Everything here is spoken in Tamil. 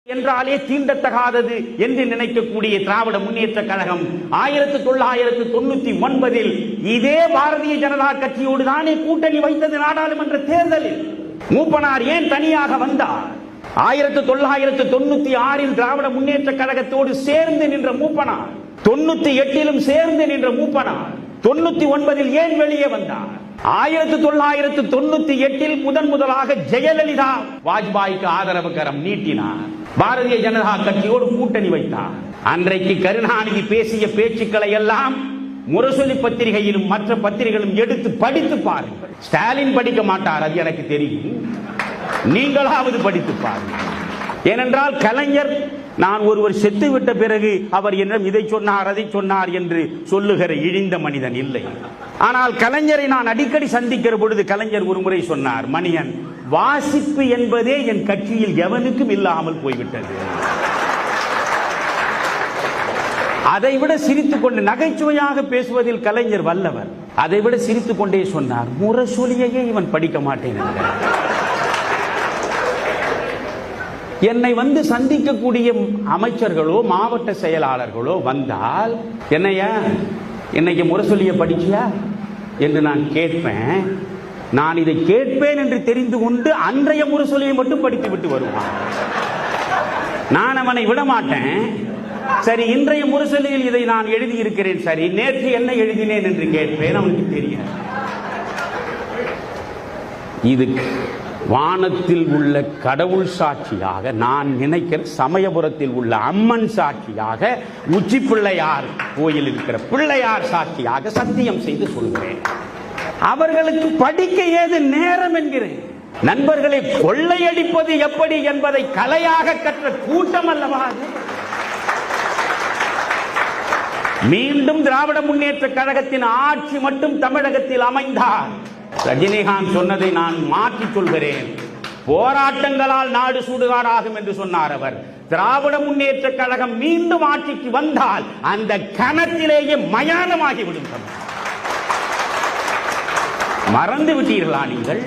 என்றாலே தீண்டத்தகாதது என்று நினைக்கக்கூடிய திராவிட முன்னேற்ற கழகம் 1999 இதே பாரதிய ஜனதா கட்சியோடு தானே கூட்டணி வைத்தது. நாடாளுமன்ற தேர்தலில் மூப்பனார் ஏன் தனியாக வந்தார்? 1996 திராவிட முன்னேற்ற கழகத்தோடு சேர்ந்து நின்ற மூப்பனார், 98 சேர்ந்து நின்ற மூப்பனார் 99 ஏன் வெளியே வந்தார்? 1998 முதலாக ஜெயலலிதா வாஜ்பாய்க்கு ஆதரவு கரம் நீட்டினார், பாரதிய ஜனதா கட்சியோடு கூட்டணி வைத்தார். அன்றைக்கு கருணாநிதி பேசிய பேச்சுக்களை எல்லாம் முரசொலி பத்திரிகையிலும் மற்ற பத்திரிகைகளும் எடுத்து படித்து பாருங்கள். ஸ்டாலின் படிக்க மாட்டார், அது எனக்கு தெரியும். நீங்களாவது படித்து பாருங்கள். ஏனென்றால் கலைஞர், நான் ஒருவர் செத்து விட்ட பிறகு அவர் என்னிடம் இதை சொன்னார் அதை சொன்னார் என்று சொல்லுகிற இழிந்த மனிதன் இல்லை. ஆனால் கலைஞரை நான் அடிக்கடி சந்திக்கிற பொழுது கலைஞர் ஒரு முறை சொன்னார், மணியன், வாசிப்பு என்பதே என் கட்சியில் எவனுக்கும் இல்லாமல் போய்விட்டது. அதைவிட சிரித்துக் கொண்டு, நகைச்சுவையாக பேசுவதில் கலைஞர் வல்லவர், அதைவிட சிரித்துக் கொண்டே சொன்னார், முரசொலியையே இவன் படிக்க மாட்டேன் என்கிறார். என்னை வந்து சந்திக்கக்கூடிய அமைச்சர்களோ மாவட்ட செயலாளர்களோ வந்தால், என்னையா இன்னைக்கு முரசொலியை படிச்சியா என்று நான் கேட்பேன். நான் இதை கேட்பேன் என்று தெரிந்து கொண்டு அன்றைய முரசொலியை மட்டும் படித்து விட்டு வருவான். நான் அவனை விட மாட்டேன். சரி, இன்றைய முரசொலியில் இதை நான் எழுதியிருக்கிறேன், சரி, நேற்று என்ன எழுதினேன் என்று கேட்பேன். அவனுக்கு தெரியாது. இது வானத்தில் உள்ள கடவுள் சாட்சியாக, நான் நினைக்கிற சமயபுரத்தில் உள்ள அம்மன் சாட்சியாக, உச்சி பிள்ளையார் கோயில் இருக்கிற பிள்ளையார் சாட்சியாக சத்தியம் செய்து சொல்கிறேன். அவர்களுக்கு படிக்க ஏது நேரம் என்கிறேன். நண்பர்களை கொள்ளையடிப்பது எப்படி என்பதை கலையாக கற்ற கூட்டம் அல்லவா அது? மீண்டும் திராவிட முன்னேற்ற கழகத்தின் ஆட்சி மட்டும் தமிழகத்தில் அமைந்தால், ரஜினிகாந்த் சொன்னதை நான் மாற்றி சொல்கிறேன், போராட்டங்களால் நாடு சுடுகாடாகும் என்று சொன்னார் அவர். திராவிட முன்னேற்ற கழகம் மீண்டும் ஆட்சிக்கு வந்தால் அந்த கணத்திலேயே மயானமாகிவிடும். மறந்து விட்டீர்களா நீங்கள்?